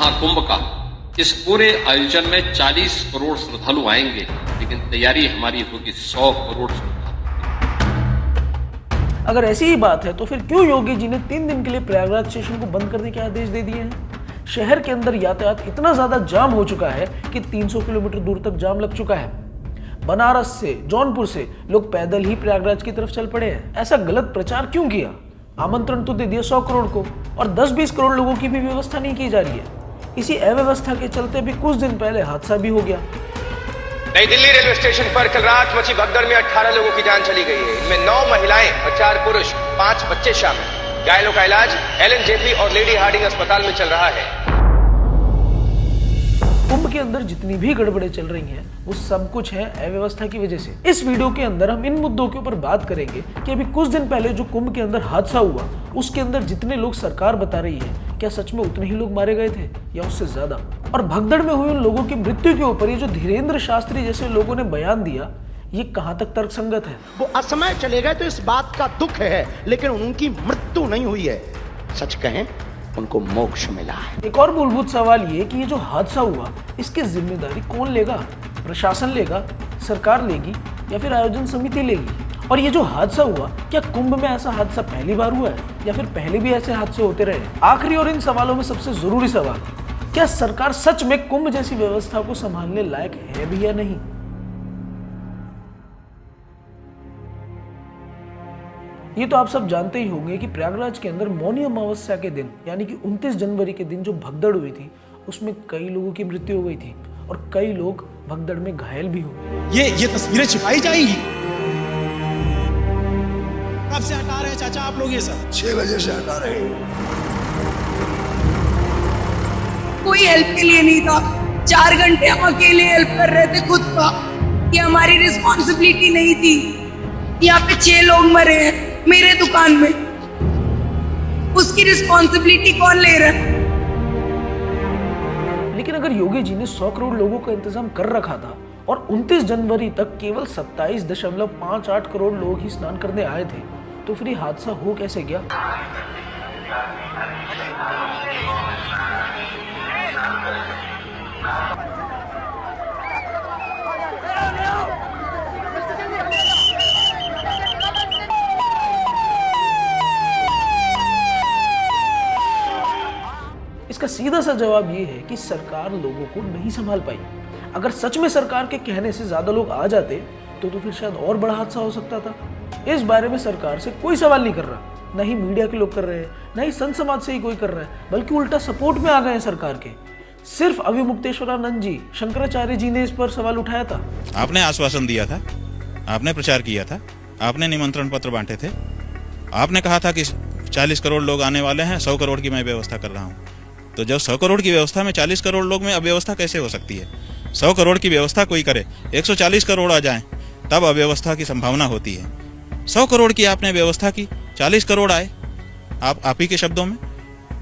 महाकुंभ का इस पूरे आयोजन में 40 करोड़ श्रद्धालु आएंगे, लेकिन तैयारी हमारी होगी 100 करोड़ श्रद्धालु। अगर ऐसी ही बात है तो फिर क्यों योगी जी ने 3 दिन के लिए प्रयागराज स्टेशन को बंद करने के आदेश दे दिए हैं? शहर के अंदर यातायात इतना ज्यादा जाम हो चुका है कि 300 किलोमीटर दूर तक जाम लग चुका है। बनारस से, जौनपुर से लोग पैदल ही प्रयागराज की तरफ चल पड़े हैं। ऐसा गलत प्रचार क्यों किया? आमंत्रण तो दे दिया 100 करोड़ को और 10-20 करोड़ लोगों की भी व्यवस्था नहीं की जा रही है। इसी अव्यवस्था के चलते भी कुछ दिन पहले हादसा भी हो गया। नई दिल्ली रेलवे स्टेशन पर कल रात मची भगदड़ में 18 लोगों की जान चली गई है। इनमें 9 महिलाएं और 4 पुरुष, 5 बच्चे शामिल। घायलों का इलाज LNJP और लेडी हार्डिंग अस्पताल में चल रहा है। कुंभ के अंदर जितनी भी गड़बड़ें चल रही हैं, वो सब कुछ है अव्यवस्था की वजह से। इस वीडियो के अंदर हम इन मुद्दों के ऊपर बात करेंगे कि अभी कुछ दिन पहले जो कुंभ के अंदर हादसा हुआ, उसके अंदर जितने लोग सरकार बता रही है, क्या सच में उतने ही लोग मारे गए थे या उससे ज्यादा? और भगदड़ में हुई उन लोगों की मृत्यु के ऊपर ये जो धीरेन्द्र शास्त्री जैसे लोगों ने बयान दिया, ये कहां तक तर्कसंगत है? वो असमय चले गए तो इस बात का दुख है, लेकिन उनकी मृत्यु नहीं हुई है। सच कहें, उनको मोक्ष मिला है। एक और मूलभूत सवाल ये कि ये जो हादसा हुआ, इसकी जिम्मेदारी कौन लेगा? प्रशासन लेगा, सरकार लेगी या फिर आयोजन समिति लेगी? और ये जो हादसा हुआ, क्या कुंभ में ऐसा हादसा पहली बार हुआ है या फिर पहले भी ऐसे हादसे होते रहे? आखिरी और इन सवालों में सबसे जरूरी सवाल, क्या सरकार सच में कुंभ जैसी व्यवस्था को संभालने लायक है भी या नहीं? ये तो आप सब जानते ही होंगे कि प्रयागराज के अंदर मौनी अमावस्या के दिन यानी कि 29 जनवरी के दिन जो भगदड़ हुई थी, उसमें कई लोगों की मृत्यु हो गई थी और कई लोग भगदड़ में घायल भी हुए। ये तस्वीरें छिपाई जाएंगी। कब से हटा रहे हैं चाचा आप लोग ये सब? 6 बजे से हटा रहे हैं। कोई हेल्प के लिए नहीं था। 4 घंटे हम अकेले हेल्प कर रहे थे खुद का। ये हमारी रिस्पॉन्सिबिलिटी नहीं थी। यहाँ पे 6 लोग मरे हैं मेरे दुकान में, उसकी रिस्पॉन्सिबिलिटी कौन ले रहा है? लेकिन अगर योगी जी ने 100 करोड़ लोगों का इंतजाम कर रखा था और 29 जनवरी तक केवल 27.58 करोड़ लोग ही स्नान करने आए थे, तो फिर ये हादसा हो कैसे गया? इसका सीधा सा जवाब ये है कि सरकार लोगों को नहीं संभाल पाई। अगर सच में सरकार के कहने से ज्यादा लोग आ जाते तो फिर शायद और बड़ा हादसा हो सकता था। इस बारे में सरकार से कोई सवाल नहीं कर रहा, न ही मीडिया के लोग कर रहे हैं, न ही संत समाज से ही कोई कर रहा है, बल्कि उल्टा सपोर्ट में आ गए हैं सरकार के। सिर्फ अविमुक्तेश्वरानंद जी, शंकराचार्य जी ने इस पर सवाल उठाया था। आपने आश्वासन दिया था, आपने प्रचार किया था, आपने निमंत्रण पत्र बांटे थे, आपने कहा था कि 40 करोड़ लोग आने वाले हैं, 100 करोड़ की मैं व्यवस्था कर रहा हूँ। तो जब 100 करोड़ की व्यवस्था में 40 करोड़ लोग में अव्यवस्था कैसे हो सकती है? 100 करोड़ की व्यवस्था कोई करे, 140 करोड़ आ जाएं, तब अव्यवस्था की संभावना होती है। 100 करोड़ की आपने व्यवस्था की, 40 करोड़ आए, आप ही के शब्दों में,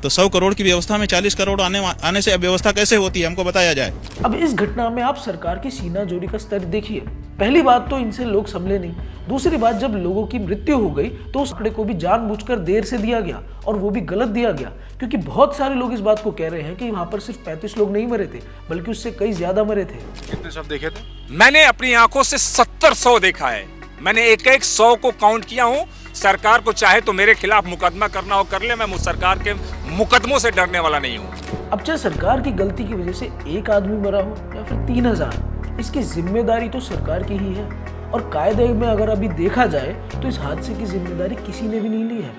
तो 100 करोड़ की व्यवस्था में 40 करोड़ आने से अव्यवस्था कैसे होती है? हमको बताया जाए। अब इस घटना में आप सरकार की सीनाजोरी का स्तर देखिए। पहली बात तो इनसे लोग संभले नहीं। दूसरी बात, जब लोगों की मृत्यु हो गई तो उस आंकड़े को भी जानबूझकर देर से दिया गया और वो भी गलत दिया गया, क्योंकि बहुत सारे लोग इस बात को कह रहे हैं कि वहां पर सिर्फ 35 लोग नहीं मरे थे, बल्कि उससे कई ज्यादा मरे थे। कितने शव देखे थे? मैंने अपनी आंखों से 70 100 देखा है। मैंने एक 100 को काउंट किया हूँ। सरकार को चाहे तो मेरे खिलाफ मुकदमा करना हो कर ले, मैं सरकार के मुकदमों से डरने वाला नहीं हूँ। अब चाहे सरकार की गलती की वजह से एक आदमी मरा हो या फिर 3000, इसकी जिम्मेदारी तो सरकार की ही है। और कायदे में अगर अभी देखा जाए तो इस हादसे की जिम्मेदारी किसी ने भी नहीं ली है।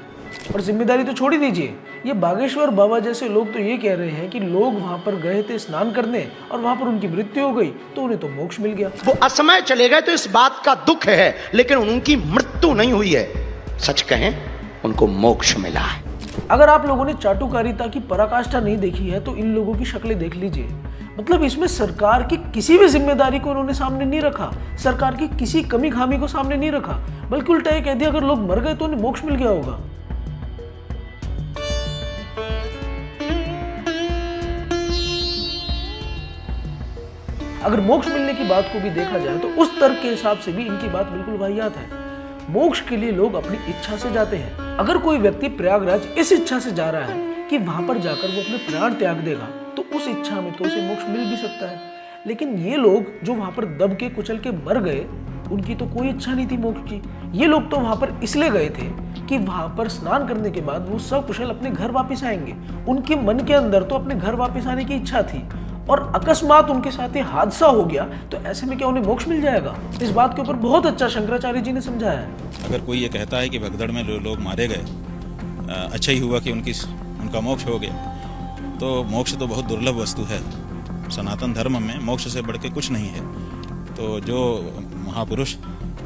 और जिम्मेदारी तो छोड़ ही दीजिए, ये बागेश्वर बाबा जैसे लोग तो ये कह रहे हैं कि लोग वहां पर गए थे स्नान करने और वहां पर उनकी मृत्यु हो गई तो उन्हें तो मोक्ष मिल गया। वो असमय चले गए तो इस बात का दुख है, लेकिन उनकी मृत्यु नहीं हुई है। सच कहें, उनको मोक्ष मिला है। अगर आप लोगों ने चाटुकारिता की पराकाष्ठा नहीं देखी है तो इन लोगों की शक्लें देख लीजिए। मतलब इसमें सरकार की किसी भी जिम्मेदारी को उन्होंने सामने नहीं रखा, सरकार की किसी कमी खामी को सामने नहीं रखा, बल्कि उल्टा ये कह दिया अगर लोग मर गए तो उन्हें मोक्ष मिल गया होगा। अगर मोक्ष मिलने की बात को भी देखा जाए तो उस तर्क के हिसाब से भी इनकी बात बिल्कुल वाहियात है। मोक्ष के लिए लोग अपनी इच्छा से जाते हैं। अगर कोई व्यक्ति प्रयागराज इस इच्छा से जा रहा है कि वहां पर जाकर वो अपने प्राण त्याग देगा, तो उस उस इच्छा में तो उसे मोक्ष मिल भी सकता है। लेकिन ये लोग जो वहां पर दब के कुचल के मर गए, उनकी तो कोई इच्छा नहीं थी मोक्ष की। ये लोग तो वहां पर इसलिए गए थे कि वहां पर स्नान करने के बाद वो सब कुशल अपने घर वापस आएंगे। उनके मन के अंदर तो अपने घर वापस आने की इच्छा थी, और अकस्मात उनके साथ ये हादसा हो गया, तो ऐसे में क्या उन्हें मोक्ष मिल जाएगा? इस बात के ऊपर बहुत अच्छा शंकराचार्य जी ने समझाया है। अगर कोई ये कहता है कि भगदड़ में लोग मारे गए, अच्छा ही हुआ कि उनका मोक्ष हो गया, तो मोक्ष तो बहुत दुर्लभ वस्तु है। सनातन धर्म में मोक्ष से बढ़ के कुछ नहीं है। तो जो महापुरुष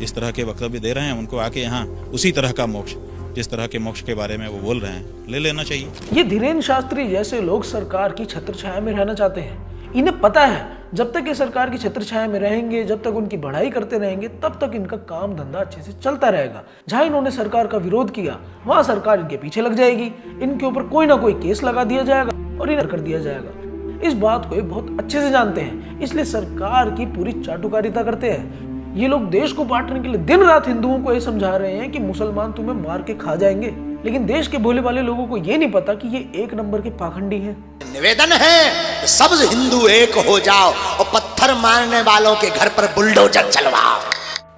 इस तरह के वक्तव्य दे रहे हैं, उनको आके यहाँ उसी तरह का मोक्ष, जिस तरह के मोक्ष के बारे में वो बोल रहे हैं, ले लेना चाहिए। ये धीरेन्द्र शास्त्री जैसे लोग सरकार की छत्र छाया में रहना चाहते हैं। इन्हें पता है जब तक ये सरकार की छत्र छाया में रहेंगे, जब तक उनकी बढ़ाई करते रहेंगे, तब तक इनका काम धंधा अच्छे से चलता रहेगा। जहां इन्होंने सरकार का विरोध किया, वहां सरकार इनके पीछे लग जाएगी, इनके ऊपर कोई ना कोई केस लगा दिया जाएगा और इन्हें कर दिया जाएगा। इस बात को ये बहुत अच्छे से जानते हैं, इसलिए सरकार की पूरी चाटुकारिता करते हैं। ये लोग देश को बांटने के लिए दिन रात हिंदुओं को ये समझा रहे हैं कि मुसलमान तुम्हें मार के खा जाएंगे, लेकिन देश के भोले वाले लोगों को ये नहीं पता कि ये एक नंबर के पाखंडी हैं। निवेदन है कि सब हिंदू एक हो जाओ और पत्थर मारने वालों के घर पर बुलडोजर चलवाओ।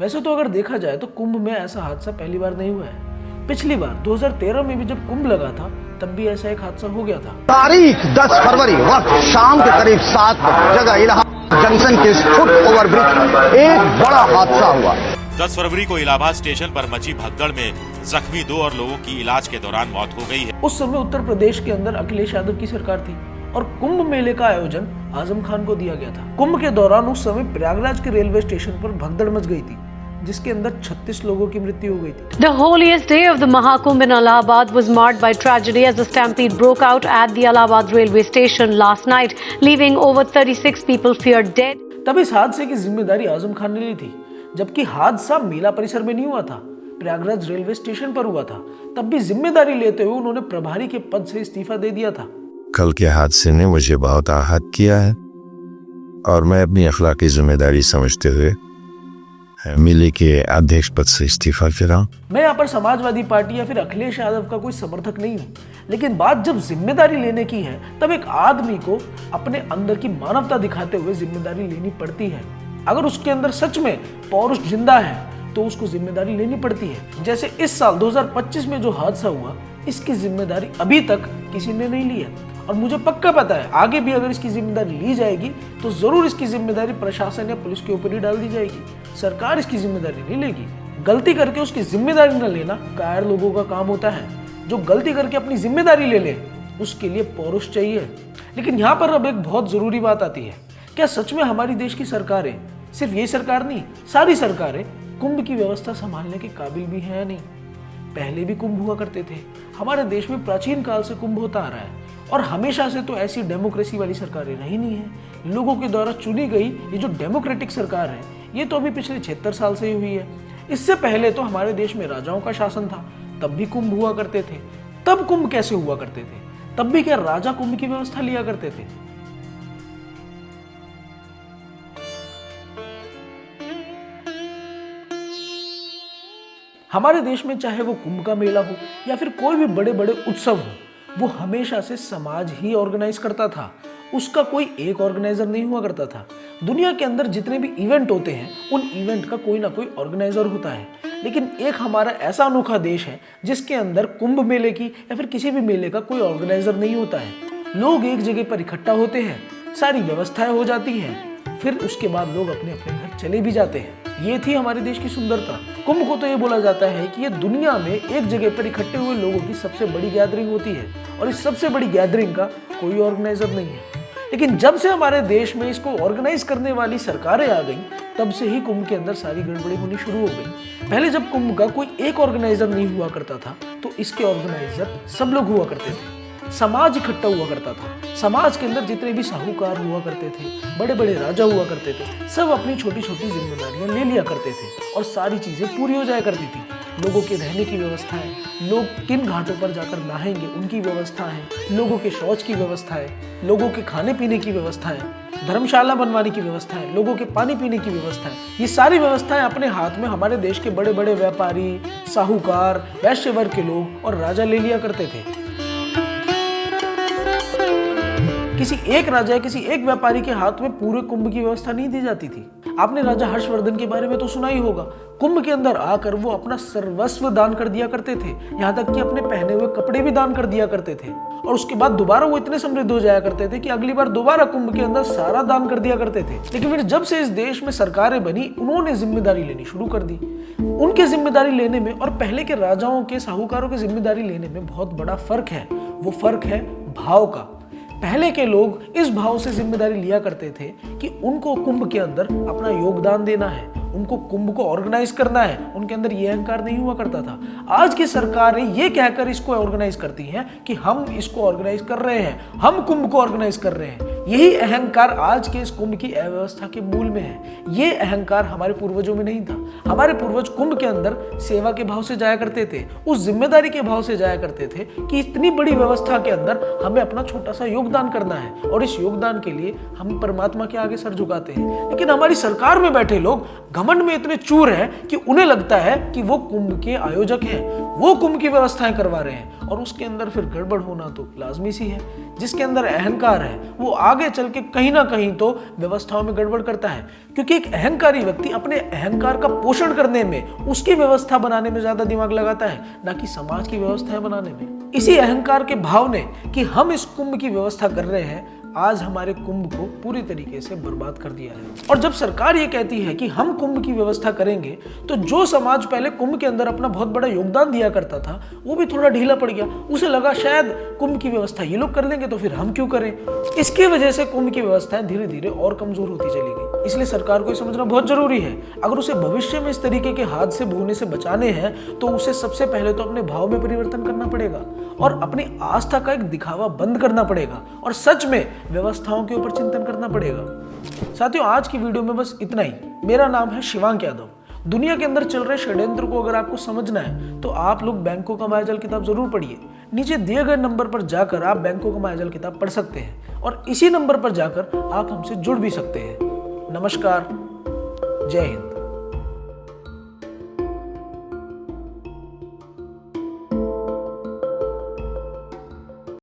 वैसे तो अगर देखा जाए तो कुंभ में ऐसा हादसा पहली बार नहीं हुआ है। पिछली बार 2013 में भी जब कुंभ लगा था, तब भी ऐसा एक हादसा हो गया था। तारीख 10 फरवरी, वक्त शाम के करीब 7 बजे, जगह इलाहाबाद जंक्शन के फुट ओवरब्रिज एक बड़ा हादसा हुआ। 10 फरवरी को इलाहाबाद स्टेशन पर मची भगदड़ में जख्मी 2 और लोगों की इलाज के दौरान मौत हो गई है। उस समय उत्तर प्रदेश के अंदर अखिलेश यादव की सरकार थी और कुंभ मेले का आयोजन आजम खान को दिया गया था। कुंभ के दौरान उस समय प्रयागराज के रेलवे स्टेशन पर भगदड़ मच गई थी, जिसके अंदर 36 लोगों की मृत्यु हो गई थी। The holiest day of the Mahakumbh in Allahabad was marred by tragedy as a stampede broke out at the Allahabad railway station last night, leaving over 36 people feared dead. तब इस हादसे की जिम्मेदारी आजम खान ने ली थी, जबकि हादसा मेला परिसर में नहीं हुआ था, प्रयागराज रेलवे स्टेशन पर हुआ था। तब भी जिम्मेदारी लेते हुए उन्होंने प्रभारी के पद से इस्तीफा दे दिया था। कल के हादसे ने मुझे बहुत आहत किया है और मैं अपनी अखलाकी जिम्मेदारी समझते हुए मिली के अध्यक्ष पद से इस्तीफा दे रहा हूं। मैं यहाँ पर समाजवादी पार्टी या फिर अखिलेश यादव का कोई समर्थक नहीं हूँ, लेकिन बात जब जिम्मेदारी लेने की है, तब एक आदमी को अपने अंदर की मानवता दिखाते हुए जिम्मेदारी लेनी पड़ती है। अगर उसके अंदर सच में पौरुष जिंदा है, तो उसको जिम्मेदारी लेनी पड़ती है। जैसे इस साल 2025 में जो हादसा हुआ, इसकी जिम्मेदारी अभी तक किसी ने नहीं ली है, और मुझे पक्का पता है आगे भी अगर इसकी जिम्मेदारी ली जाएगी, तो जरूर इसकी जिम्मेदारी प्रशासन या पुलिस के ऊपर ही डाल दी जाएगी। सरकार इसकी जिम्मेदारी नहीं लेगी। गलती करके उसकी जिम्मेदारी न लेना कायर लोगों का काम होता है। जो गलती करके अपनी जिम्मेदारी ले ले, उसके लिए पौरुष चाहिए। लेकिन यहाँ पर अब एक बहुत जरूरी बात आती है, क्या सच में हमारी देश की सरकारें, सिर्फ ये सरकार नहीं, सारी सरकारें कुंभ की व्यवस्था संभालने के काबिल भी हैं या नहीं? पहले भी कुंभ हुआ करते थे, हमारे देश में प्राचीन काल से कुंभ होता आ रहा है, और हमेशा से तो ऐसी डेमोक्रेसी वाली सरकारें रही नहीं है। लोगों के द्वारा चुनी गई ये जो डेमोक्रेटिक सरकार है, ये तो अभी पिछले 76 साल से ही हुई है। इससे पहले तो हमारे देश में राजाओं का शासन था, तब भी कुंभ हुआ करते थे। तब कुंभ कैसे हुआ करते थे? तब भी क्या राजा कुंभ की व्यवस्था लिया करते थे? हमारे देश में चाहे वो कुंभ का मेला हो या फिर कोई भी बड़े बड़े उत्सव हो, वो हमेशा से समाज ही ऑर्गेनाइज करता था। उसका कोई एक ऑर्गेनाइजर नहीं हुआ करता था। दुनिया के अंदर जितने भी इवेंट होते हैं, उन इवेंट का कोई ना कोई ऑर्गेनाइजर होता है। लेकिन एक हमारा ऐसा अनोखा देश है जिसके अंदर कुंभ मेले की या फिर किसी भी मेले का कोई ऑर्गेनाइजर नहीं होता है। लोग एक जगह पर इकट्ठा होते हैं, सारी व्यवस्थाएं हो जाती हैं, फिर उसके बाद लोग अपने अपने घर चले भी जाते हैं। ये थी हमारे देश की सुंदरता। कुंभ को तो ये बोला जाता है कि ये दुनिया में एक जगह पर इकट्ठे हुए लोगों की सबसे बड़ी गैदरिंग होती है, और इस सबसे बड़ी गैदरिंग का कोई ऑर्गेनाइजर नहीं है। लेकिन जब से हमारे देश में इसको ऑर्गेनाइज करने वाली सरकारें आ गईं, तब से ही कुंभ के अंदर सारी गड़बड़ी होनी शुरू हो गई। पहले जब कुंभ का कोई एक ऑर्गेनाइजर नहीं हुआ करता था, तो इसके ऑर्गेनाइजर सब लोग हुआ करते थे। समाज इकट्ठा हुआ करता था। समाज के अंदर जितने भी साहूकार हुआ करते थे, बड़े बड़े राजा हुआ करते थे, सब अपनी छोटी छोटी जिम्मेदारियां ले लिया करते थे और सारी चीजें पूरी हो जाया करती थी। लोगों के रहने की व्यवस्था है, लोग किन घाटों पर जाकर नहाएंगे उनकी व्यवस्था है, लोगों के शौच की व्यवस्था है, लोगों के खाने पीने की व्यवस्था है, धर्मशाला बनवाने की व्यवस्था है, लोगों के पानी पीने की व्यवस्था है। ये सारी व्यवस्थाएं अपने हाथ में हमारे देश के बड़े बड़े व्यापारी, साहूकार, वैश्य वर्ग के लोग और राजा ले लिया करते थे। किसी एक राजा या किसी एक व्यापारी के हाथ में पूरे कुंभ की व्यवस्था नहीं दी जाती थी। आपने राजा हर्षवर्धन के बारे में तो सुना ही होगा। कुंभ के अंदर आकर वो अपना सर्वस्व दान कर दिया करते थे, यहाँ तक कि अपने पहने हुए कपड़े भी दान कर दिया करते थे। और उसके बाद दोबारा वो इतने समृद्ध हो जाया करते थे कि अगली बार दोबारा कुंभ के अंदर सारा दान कर दिया करते थे। लेकिन फिर जब से इस देश में सरकारें बनी, उन्होंने जिम्मेदारी लेनी शुरू कर दी। उनके जिम्मेदारी लेने में और पहले के राजाओं के, साहूकारों की जिम्मेदारी लेने में बहुत बड़ा फर्क है। वो फर्क है भाव का। पहले के लोग इस भाव से जिम्मेदारी लिया करते थे कि उनको कुंभ के अंदर अपना योगदान देना है, उनको कुंभ को ऑर्गेनाइज करना है। उनके अंदर ये अहंकार नहीं हुआ करता था। आज की सरकारें ये कहकर इसको ऑर्गेनाइज करती हैं कि हम इसको ऑर्गेनाइज कर रहे हैं, हम कुंभ को ऑर्गेनाइज कर रहे हैं। यही अहंकार आज के इस कुंभ की अव्यवस्था के मूल में है। ये अहंकार हमारे पूर्वजों में नहीं था। हमारे पूर्वज कुंभ के अंदर सेवा के भाव से जाया करते थे, उस जिम्मेदारी के भाव से जाया करते थे कि इतनी बड़ी व्यवस्था के अंदर हमें अपना छोटा सा योगदान करना है और इस योगदान के लिए हम परमात्मा के आगे सर झुकाते हैं। लेकिन हमारी सरकार में बैठे लोग घमंड में इतने चूर हैं कि उन्हें लगता है कि वो कुंभ के आयोजक हैं, वो कुंभ की व्यवस्थाएं करवा रहे हैं, और उसके अंदर फिर गड़बड़ होना तो लाजमी सी है। जिसके अंदर अहंकार है वो आगे चल के कहीं ना कहीं तो व्यवस्थाओं में गड़बड़ करता है, क्योंकि एक अहंकारी व्यक्ति अपने अहंकार का पोषण करने में, उसकी व्यवस्था बनाने में ज्यादा दिमाग लगाता है, ना कि समाज की व्यवस्थाएं बनाने में। इसी अहंकार के भाव ने कि हम इस कुंभ की व्यवस्था कर रहे हैं, आज हमारे कुंभ को पूरी तरीके से बर्बाद कर दिया है। और जब सरकार ये कहती है कि हम कुंभ की व्यवस्था करेंगे, तो जो समाज पहले कुंभ के अंदर अपना बहुत बड़ा योगदान दिया करता था, वो भी थोड़ा ढीला पड़ गया। उसे लगा शायद कुंभ की व्यवस्था ये लोग कर लेंगे तो फिर हम क्यों करें। इसकी वजह से कुंभ की व्यवस्थाएं धीरे धीरे और कमजोर होती चली गई। इसलिए सरकार को ये समझना बहुत जरूरी है, अगर उसे भविष्य में इस तरीके के हादसे होने से बचाने हैं तो उसे सबसे पहले तो अपने भाव में परिवर्तन करना पड़ेगा और अपनी आस्था का एक दिखावा बंद करना पड़ेगा और सच में व्यवस्थाओं के ऊपर चिंतन करना पड़ेगा। साथियों, आज की वीडियो में बस इतना ही। मेरा नाम है शिवांक यादव। दुनिया के अंदर चल रहे षड्यंत्र को अगर आपको समझना है तो आप लोग बैंकों का मायाजाल किताब जरूर पढ़िए। नीचे दिए गए नंबर पर जाकर आप बैंकों का मायाजाल किताब पढ़ सकते हैं और इसी नंबर पर जाकर आप हमसे जुड़ भी सकते हैं। नमस्कार, जय हिंद।